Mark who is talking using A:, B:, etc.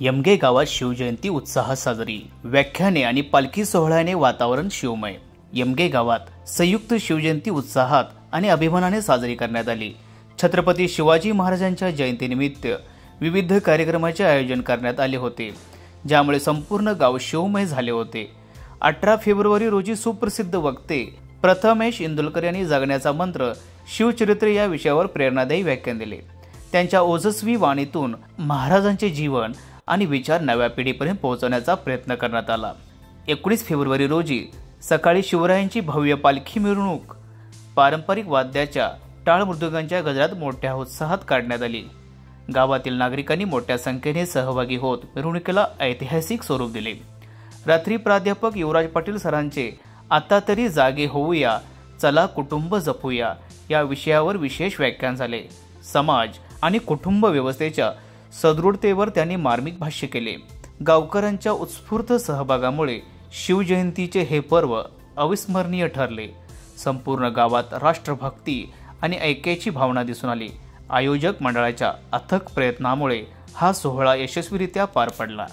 A: यमगे गावात शिवजयंती उत्साहात साजरी। व्याख्याने आणि पालखी सोहळ्याने वातावरण शिवमय। यमगे गावात संयुक्त शिवजयंती उत्साहात आणि अभिमानाने साजरी करण्यात आली। छत्रपती शिवाजी महाराजांच्या जयंतीनिमित्त विविध कार्यक्रमाचे आयोजन करण्यात आले होते, ज्यामुळे संपूर्ण गाव शिवमय झाले होते। 18 फेब्रुवारी रोजी सुप्रसिद्ध वक्ते प्रथमेश इंदुलकर यांनी जगण्याचा मंत्र शिवचरित्र या विषयावर प्रेरणादायी व्याख्यान दिले। त्यांच्या ओजस्वी वाणीतून महाराजांचे जीवन आणि विचार नव्या पिढीपर्यंत पोहोचवण्याचा प्रयत्न करण्यात आला। 19 फेब्रुवारी रोजी सकाळी शिवरायांची भव्य पालखी मिरवणूक पारंपरिक वाद्याच्या टाळ मृदुंगांच्या गजरात मोठ्या उत्साहात काढण्यात आली। गावातील नागरिकांनी मोठ्या संख्येने सहभागी होत मिरवणुकीला ऐतिहासिक स्वरूप दिले। रात्री प्राध्यापक युवराज पाटील सरांचे आता तरी जागे होऊया, चला कुटुंब जपूया या विषयावर विशेष व्याख्यान झाले। समाज आणि कुटुंब व्यवस्थेच्या सदृढतेवर त्यांनी मार्मिक भाष्य केले। गावकऱ्यांच्या उत्स्फूर्त सहभागामुळे शिवजयंतीचे हे पर्व अविस्मरणीय ठरले। संपूर्ण गावात राष्ट्रभक्ती आणि ऐक्याची भावना दिसून आली। आयोजक मंडळाच्या अथक प्रयत्नामुळे हा सोहळा यशस्वीरित्या पार पडला।